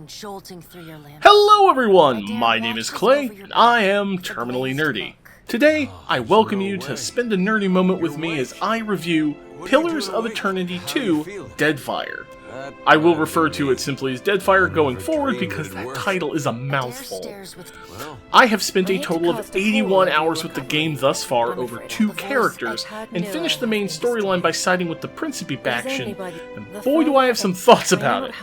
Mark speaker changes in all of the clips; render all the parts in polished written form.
Speaker 1: Jolting through your land.
Speaker 2: Hello everyone, my name is Clay, and I am Terminally Nerdy. Today, I welcome you to spend a nerdy moment with me as I review Pillars of Eternity 2, Deadfire. I will refer to it simply as Deadfire going forward because that title is a mouthful. I have spent a total of 81 hours with the game thus far over 2 characters, and finished the main storyline by siding with the Principe faction, and boy do I have some thoughts about it.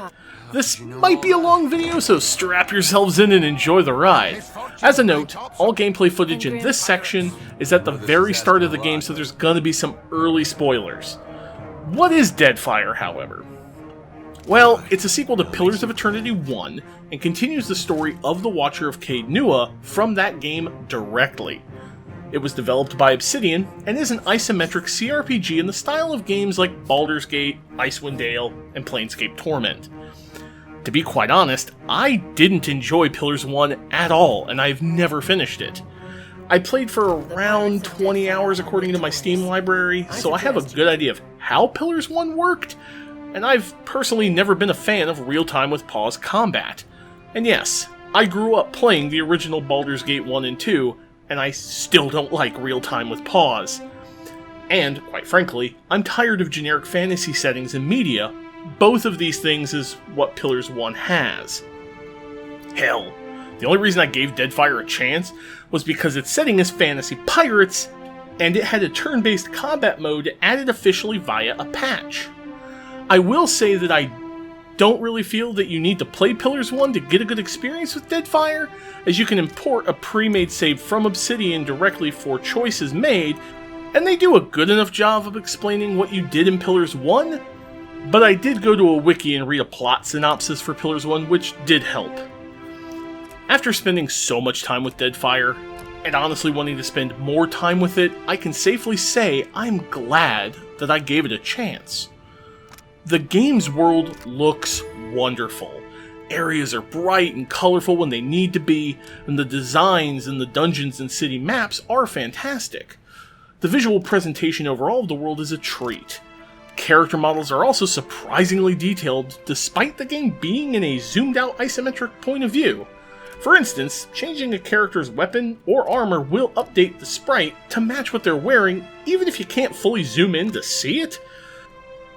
Speaker 2: This might be a long video, so strap yourselves in and enjoy the ride. As a note, all gameplay footage in this section is at the very start of the game, so there's gonna be some early spoilers. What is Deadfire, however? Well, it's a sequel to Pillars of Eternity 1, and continues the story of the Watcher of Caed Nua from that game directly. It was developed by Obsidian, and is an isometric cRPG in the style of games like Baldur's Gate, Icewind Dale, and Planescape Torment. To be quite honest, I didn't enjoy Pillars 1 at all, and I've never finished it. I played for around 20 hours according to my Steam library, so I have a good idea of how Pillars 1 worked, and I've personally never been a fan of real-time with pause combat. And yes, I grew up playing the original Baldur's Gate 1 and 2, and I still don't like real-time with pause. And, quite frankly, I'm tired of generic fantasy settings in media. Both of these things is what Pillars 1 has. Hell, the only reason I gave Deadfire a chance was because its setting is fantasy pirates, and it had a turn-based combat mode added officially via a patch. I will say that I don't really feel that you need to play Pillars 1 to get a good experience with Deadfire, as you can import a pre-made save from Obsidian directly for choices made, and they do a good enough job of explaining what you did in Pillars 1, but I did go to a wiki and read a plot synopsis for Pillars 1, which did help. After spending so much time with Deadfire, and honestly wanting to spend more time with it, I can safely say I'm glad that I gave it a chance. The game's world looks wonderful. Areas are bright and colorful when they need to be, and the designs in the dungeons and city maps are fantastic. The visual presentation overall of the world is a treat. Character models are also surprisingly detailed, despite the game being in a zoomed-out isometric point of view. For instance, changing a character's weapon or armor will update the sprite to match what they're wearing, even if you can't fully zoom in to see it.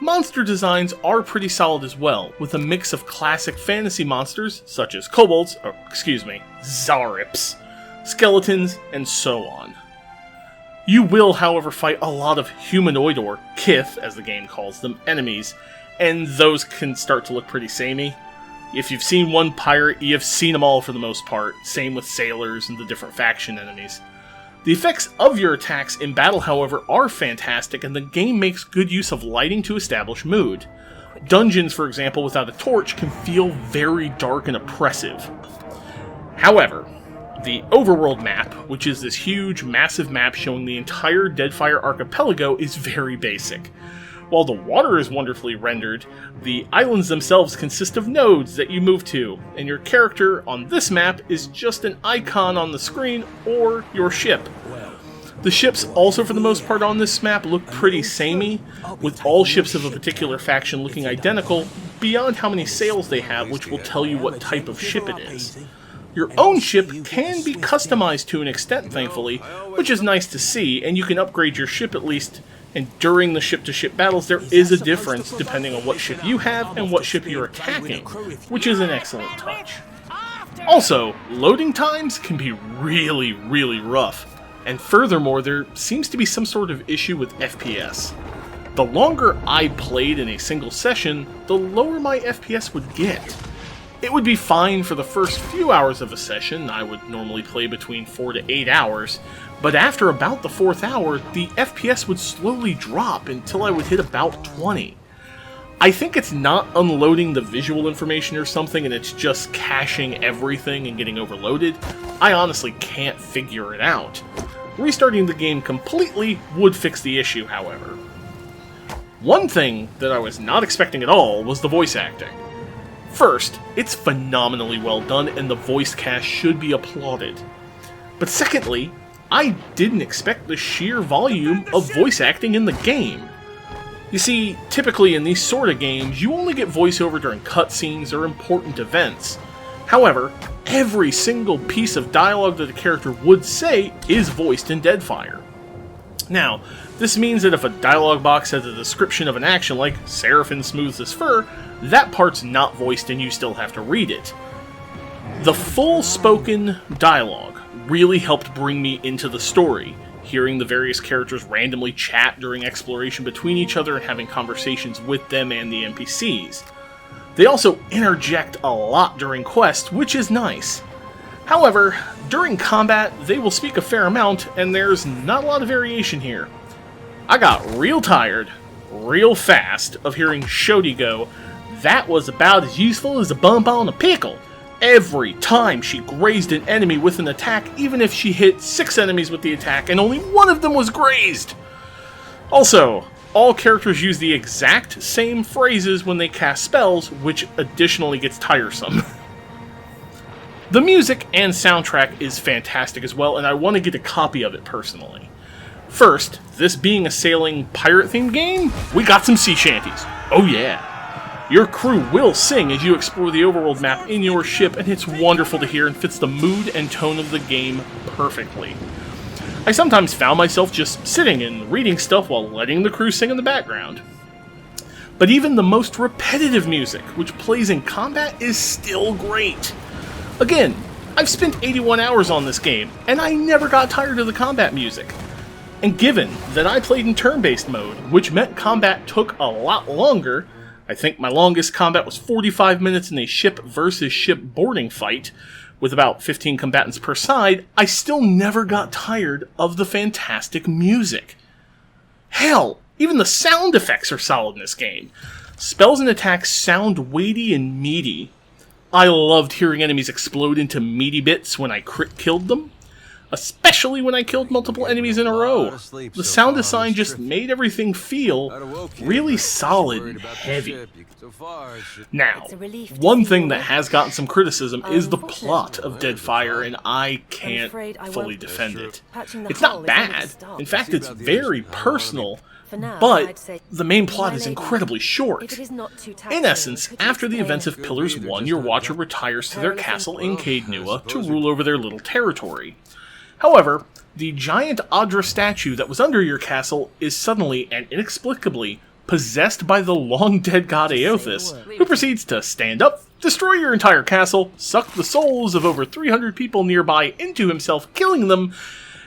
Speaker 2: Monster designs are pretty solid as well, with a mix of classic fantasy monsters, such as kobolds, Zarips, skeletons, and so on. You will, however, fight a lot of humanoid, or Kith, as the game calls them, enemies, and those can start to look pretty samey. If you've seen one pirate, you've seen them all for the most part, same with sailors and the different faction enemies. The effects of your attacks in battle, however, are fantastic, and the game makes good use of lighting to establish mood. Dungeons, for example, without a torch can feel very dark and oppressive. However, the overworld map, which is this huge, massive map showing the entire Deadfire archipelago, is very basic. While the water is wonderfully rendered, the islands themselves consist of nodes that you move to, and your character on this map is just an icon on the screen or your ship. The ships also, for the most part on this map, look pretty samey, with all ships of a particular faction looking identical, beyond how many sails they have, which will tell you what type of ship it is. Your own ship can be customized to an extent, thankfully, which is nice to see, and you can upgrade your ship at least, and during the ship-to-ship battles there is a difference depending on what ship you have and what ship you're attacking, which is an excellent touch. Also, loading times can be really, really rough, and furthermore there seems to be some sort of issue with FPS. The longer I played in a single session, the lower my FPS would get. It would be fine for the first few hours of a session. I would normally play between 4 to 8 hours, but after about the 4th hour, the FPS would slowly drop until I would hit about 20. I think it's not unloading the visual information or something, and it's just caching everything and getting overloaded. I honestly can't figure it out. Restarting the game completely would fix the issue, however. One thing that I was not expecting at all was the voice acting. First, it's phenomenally well done, and the voice cast should be applauded. But secondly, I didn't expect the sheer volume of voice acting in the game. You see, typically in these sort of games, you only get voiceover during cutscenes or important events. However, every single piece of dialogue that a character would say is voiced in Deadfire. Now, this means that if a dialogue box has a description of an action like Seraphim smooths his fur, that part's not voiced and you still have to read it. The full spoken dialogue really helped bring me into the story, hearing the various characters randomly chat during exploration between each other and having conversations with them and the NPCs. They also interject a lot during quests, which is nice. However, during combat, they will speak a fair amount, and there's not a lot of variation here. I got real tired, real fast, of hearing Shodi go, "That was about as useful as a bump on a pickle," every time she grazed an enemy with an attack, even if she hit 6 enemies with the attack and only one of them was grazed. Also, all characters use the exact same phrases when they cast spells, which additionally gets tiresome. The music and soundtrack is fantastic as well, and I want to get a copy of it personally. First, this being a sailing pirate-themed game, we got some sea shanties. Oh yeah. Your crew will sing as you explore the overworld map in your ship, and it's wonderful to hear and fits the mood and tone of the game perfectly. I sometimes found myself just sitting and reading stuff while letting the crew sing in the background. But even the most repetitive music, which plays in combat, is still great. Again, I've spent 81 hours on this game, and I never got tired of the combat music. And given that I played in turn-based mode, which meant combat took a lot longer, I think my longest combat was 45 minutes in a ship versus ship boarding fight, with about 15 combatants per side, I still never got tired of the fantastic music. Hell, even the sound effects are solid in this game. Spells and attacks sound weighty and meaty. I loved hearing enemies explode into meaty bits when I crit killed them, especially when I killed multiple enemies in a row. The sound design just made everything feel really solid and heavy. Now, one thing that has gotten some criticism is the plot of Deadfire, and I can't fully defend it. It's not bad. In fact, it's very personal, but the main plot is incredibly short. In essence, after the events of Pillars 1, your watcher retires to their castle in Caed Nua to rule over their little territory. However, the giant Adra statue that was under your castle is suddenly and inexplicably possessed by the long-dead god Eothas, who proceeds to stand up, destroy your entire castle, suck the souls of over 300 people nearby into himself, killing them,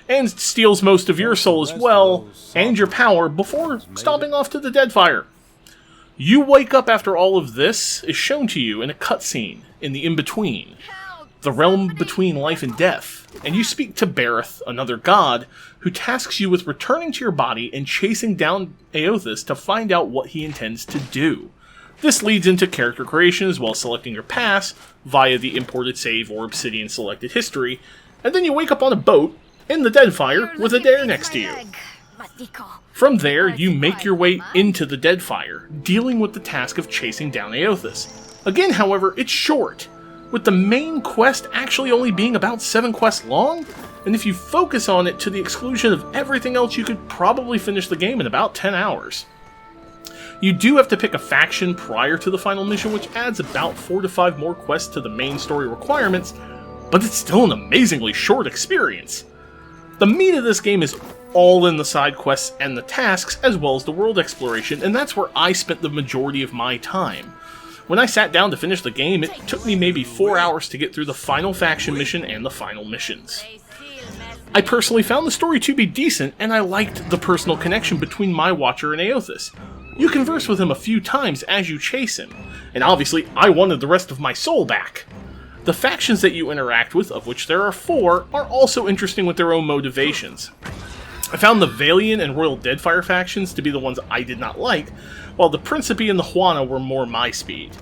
Speaker 2: and steals most of your soul as well, and your power, before stomping off to the Deadfire. You wake up after all of this is shown to you in a cutscene in the in-between, the realm between life and death, and you speak to Bareth, another god, who tasks you with returning to your body and chasing down Eothas to find out what he intends to do. This leads into character creation as well as selecting your pass via the imported save or Obsidian selected history, and then you wake up on a boat in the Deadfire with Adair next to you. From there, you make your way into the Deadfire, dealing with the task of chasing down Eothas. Again, however, it's short, with the main quest actually only being about 7 quests long, and if you focus on it to the exclusion of everything else, you could probably finish the game in about 10 hours. You do have to pick a faction prior to the final mission, which adds about 4 to 5 more quests to the main story requirements, but it's still an amazingly short experience. The meat of this game is all in the side quests and the tasks, as well as the world exploration, and that's where I spent the majority of my time. When I sat down to finish the game, it took me maybe 4 hours to get through the final faction mission and the final missions. I personally found the story to be decent, and I liked the personal connection between my watcher and Eothas. You converse with him a few times as you chase him, and obviously I wanted the rest of my soul back. The factions that you interact with, of which there are 4, are also interesting with their own motivations. I found the Valiant and Royal Deadfire factions to be the ones I did not like, while the Principe and the Juana were more my speed.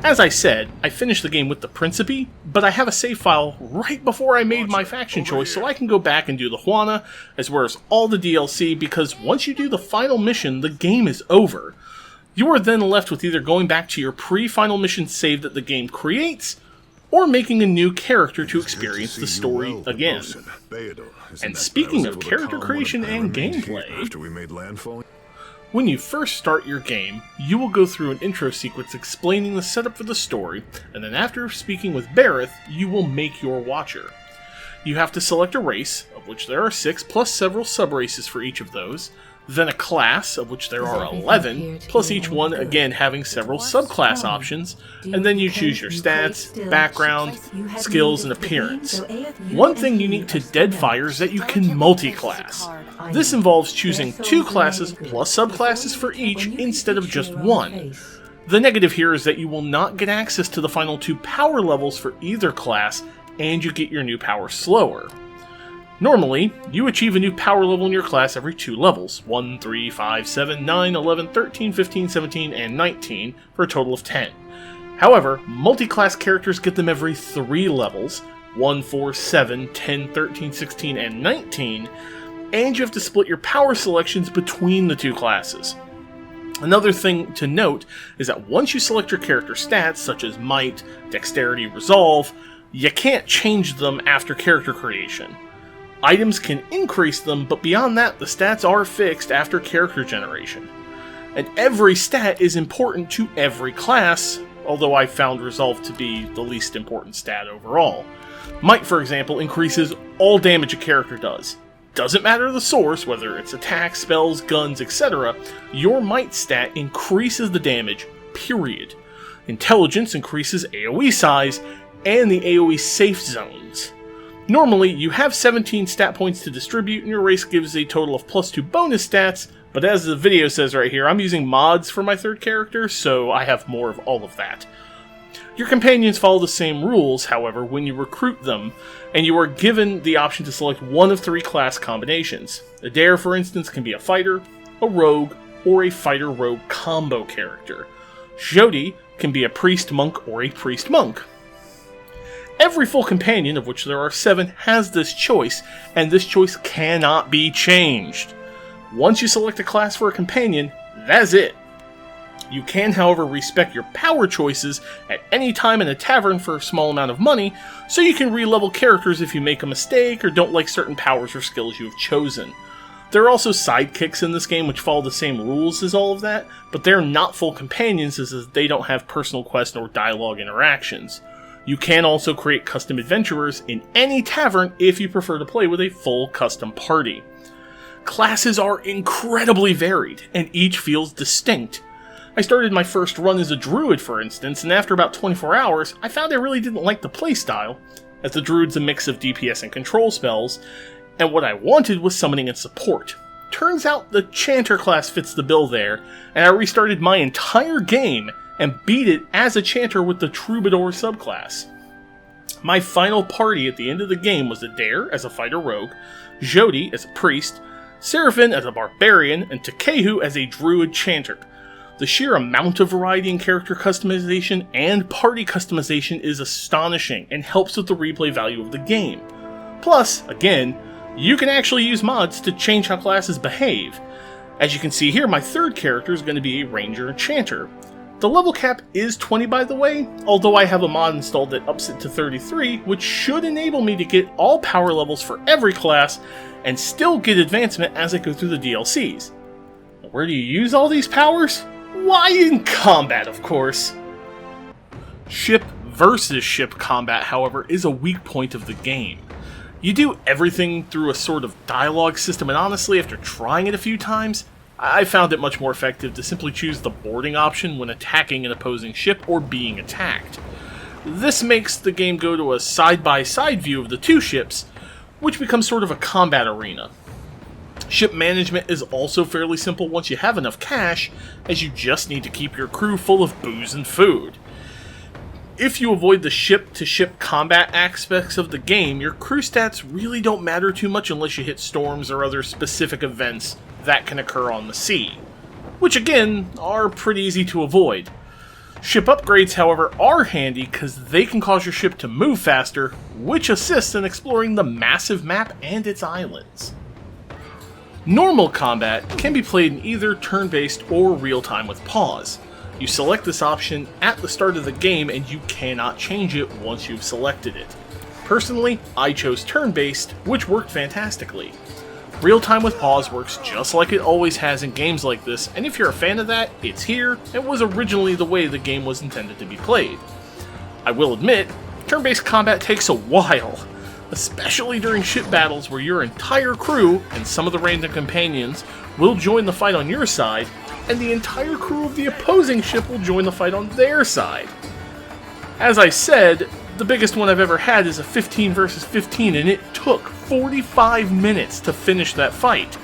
Speaker 2: As I said, I finished the game with the Principe, but I have a save file right before I made my faction choice so I can go back and do the Juana, as well as all the DLC, because once you do the final mission, the game is over. You are then left with either going back to your pre-final mission save that the game creates, or making a new character to experience the story again. And speaking of character creation and gameplay, When you first start your game, you will go through an intro sequence explaining the setup for the story, and then after speaking with Bareth, you will make your Watcher. You have to select a race, of which there are 6, plus several sub-races for each of those, then a class, of which there are 11, plus each one again having several subclass options, and then you choose your stats, background, skills, and appearance. One thing unique to Deadfire is that you can multi-class. This involves choosing 2 classes plus subclasses for each instead of just 1. The negative here is that you will not get access to the final 2 power levels for either class, and you get your new power slower. Normally, you achieve a new power level in your class every 2 levels, 1, 3, 5, 7, 9, 11, 13, 15, 17, and 19, for a total of 10. However, multi-class characters get them every 3 levels, 1, 4, 7, 10, 13, 16, and 19, and you have to split your power selections between the 2 classes. Another thing to note is that once you select your character stats, such as Might, Dexterity, Resolve, you can't change them after character creation. Items can increase them, but beyond that, the stats are fixed after character generation. And every stat is important to every class, although I found Resolve to be the least important stat overall. Might, for example, increases all damage a character does. Doesn't matter the source, whether it's attacks, spells, guns, etc., your Might stat increases the damage, period. Intelligence increases AoE size, and the AoE safe zones. Normally, you have 17 stat points to distribute, and your race gives a total of +2 bonus stats, but as the video says right here, I'm using mods for my 3rd character, so I have more of all of that. Your companions follow the same rules, however, when you recruit them, and you are given the option to select one of 3 class combinations. Adair, for instance, can be a fighter, a rogue, or a fighter-rogue combo character. Jody can be a priest-monk or a priest-monk. Every full companion, of which there are 7, has this choice, and this choice cannot be changed. Once you select a class for a companion, that's it. You can, however, respec your power choices at any time in a tavern for a small amount of money, so you can re-level characters if you make a mistake or don't like certain powers or skills you have chosen. There are also sidekicks in this game which follow the same rules as all of that, but they're not full companions as they don't have personal quest or dialogue interactions. You can also create custom adventurers in any tavern if you prefer to play with a full custom party. Classes are incredibly varied, and each feels distinct. I started my first run as a druid, for instance, and after about 24 hours, I found I really didn't like the playstyle, as the druid's a mix of DPS and control spells, and what I wanted was summoning and support. Turns out the Chanter class fits the bill there, and I restarted my entire game and beat it as a Chanter with the Troubadour subclass. My final party at the end of the game was Adair as a fighter-rogue, Jody as a priest, Seraphine as a barbarian, and Takehu as a druid Chanter. The sheer amount of variety in character customization and party customization is astonishing and helps with the replay value of the game. Plus, again, you can actually use mods to change how classes behave. As you can see here, my 3rd character is going to be a ranger and Chanter. The level cap is 20, by the way, although I have a mod installed that ups it to 33, which should enable me to get all power levels for every class and still get advancement as I go through the DLCs. Where do you use all these powers? Why, in combat, of course. Ship versus ship combat, however, is a weak point of the game. You do everything through a sort of dialogue system, and honestly, after trying it a few times, I found it much more effective to simply choose the boarding option when attacking an opposing ship or being attacked. This makes the game go to a side-by-side view of the 2 ships, which becomes sort of a combat arena. Ship management is also fairly simple once you have enough cash, as you just need to keep your crew full of booze and food. If you avoid the ship-to-ship combat aspects of the game, your crew stats really don't matter too much unless you hit storms or other specific events that can occur on the sea, which again, are pretty easy to avoid. Ship upgrades, however, are handy because they can cause your ship to move faster, which assists in exploring the massive map and its islands. Normal combat can be played in either turn-based or real-time with pause. You select this option at the start of the game and you cannot change it once you've selected it. Personally, I chose turn-based, which worked fantastically. Real time with pause works just like it always has in games like this, and if you're a fan of that, it's here, and was originally the way the game was intended to be played. I will admit, turn-based combat takes a while, especially during ship battles where your entire crew and some of the random companions will join the fight on your side, and the entire crew of the opposing ship will join the fight on their side. As I said, the biggest one I've ever had is a 15 versus 15, and it took 45 minutes to finish that fight.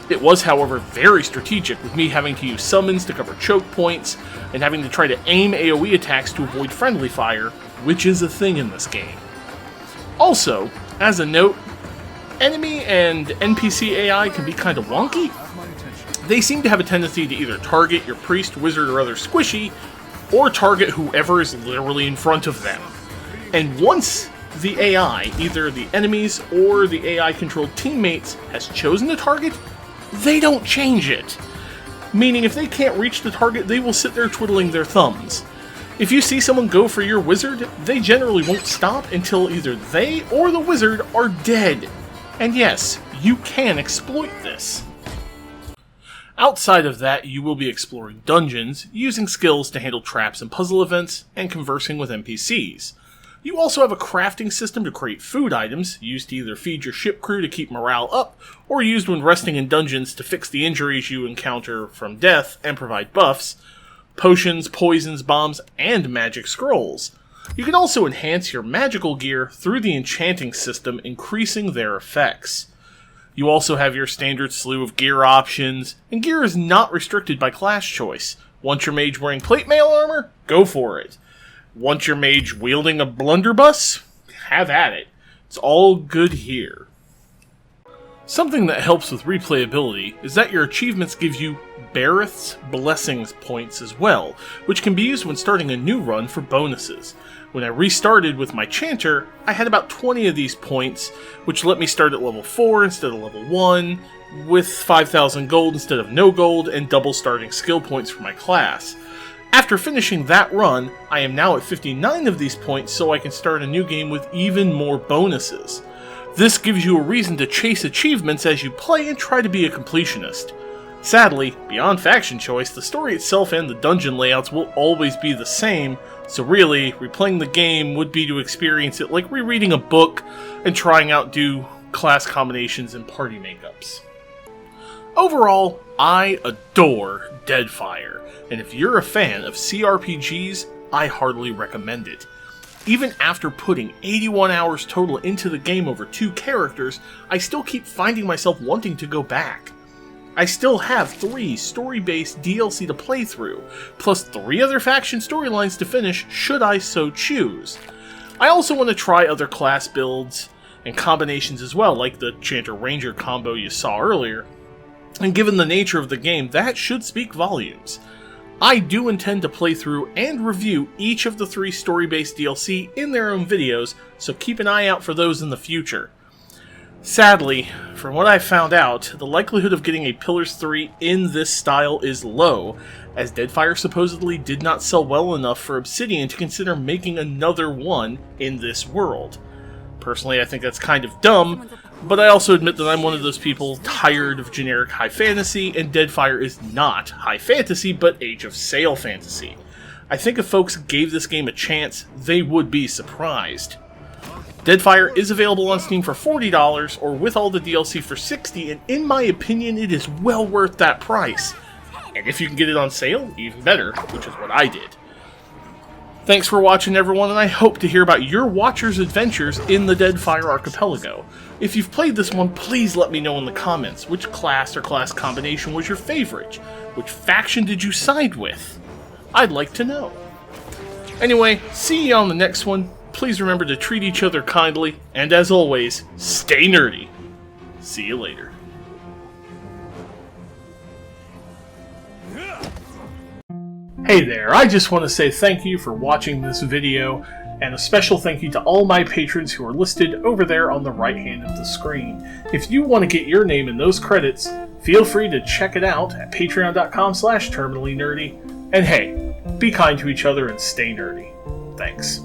Speaker 2: It was, however, very strategic, with me having to use summons to cover choke points, and having to try to aim AoE attacks to avoid friendly fire, which is a thing in this game. Also, as a note, enemy and NPC AI can be kind of wonky. They seem to have a tendency to either target your priest, wizard, or other squishy, or target whoever is literally in front of them. And once the AI, either the enemies or the AI-controlled teammates, has chosen the target, they don't change it. Meaning if they can't reach the target, they will sit there twiddling their thumbs. If you see someone go for your wizard, they generally won't stop until either they or the wizard are dead. And yes, you can exploit this. Outside of that, you will be exploring dungeons, using skills to handle traps and puzzle events, and conversing with NPCs. You also have a crafting system to create food items, used to either feed your ship crew to keep morale up, or used when resting in dungeons to fix the injuries you encounter from death and provide buffs, potions, poisons, bombs, and magic scrolls. You can also enhance your magical gear through the enchanting system, increasing their effects. You also have your standard slew of gear options, and gear is not restricted by class choice. Want your mage wearing plate mail armor? Go for it. Want your mage wielding a blunderbuss? Have at it. It's all good here. Something that helps with replayability is that your achievements give you Bareth's Blessings points as well, which can be used when starting a new run for bonuses. When I restarted with my Chanter, I had about 20 of these points, which let me start at level 4 instead of level 1, with 5,000 gold instead of no gold, and double starting skill points for my class. After finishing that run, I am now at 59 of these points, so I can start a new game with even more bonuses. This gives you a reason to chase achievements as you play and try to be a completionist. Sadly, beyond faction choice, the story itself and the dungeon layouts will always be the same, so really, replaying the game would be to experience it like rereading a book and trying out new class combinations and party makeups. Overall, I adore Deadfire, and if you're a fan of cRPGs, I heartily recommend it. Even after putting 81 hours total into the game over 2 characters, I still keep finding myself wanting to go back. I still have 3 story-based DLC to play through, plus 3 other faction storylines to finish should I so choose. I also want to try other class builds and combinations as well, like the Chanter Ranger combo you saw earlier, and given the nature of the game, that should speak volumes. I do intend to play through and review each of the 3 story-based DLC in their own videos, so keep an eye out for those in the future. Sadly, from what I've found out, the likelihood of getting a Pillars 3 in this style is low, as Deadfire supposedly did not sell well enough for Obsidian to consider making another one in this world. Personally, I think that's kind of dumb, but I also admit that I'm one of those people tired of generic high fantasy, and Deadfire is not high fantasy, but Age of Sail fantasy. I think if folks gave this game a chance, they would be surprised. Deadfire is available on Steam for $40, or with all the DLC for $60, and in my opinion, it is well worth that price. And if you can get it on sale, even better, which is what I did. Thanks for watching, everyone, and I hope to hear about your Watcher's adventures in the Deadfire Archipelago. If you've played this one, please let me know in the comments which class or class combination was your favorite. Which faction did you side with? I'd like to know. Anyway, see you on the next one. Please remember to treat each other kindly, and as always, stay nerdy. See you later. Hey there, I just want to say thank you for watching this video, and a special thank you to all my patrons who are listed over there on the right hand of the screen. If you want to get your name in those credits, feel free to check it out at patreon.com/terminallynerdy. And hey, be kind to each other and stay nerdy. Thanks.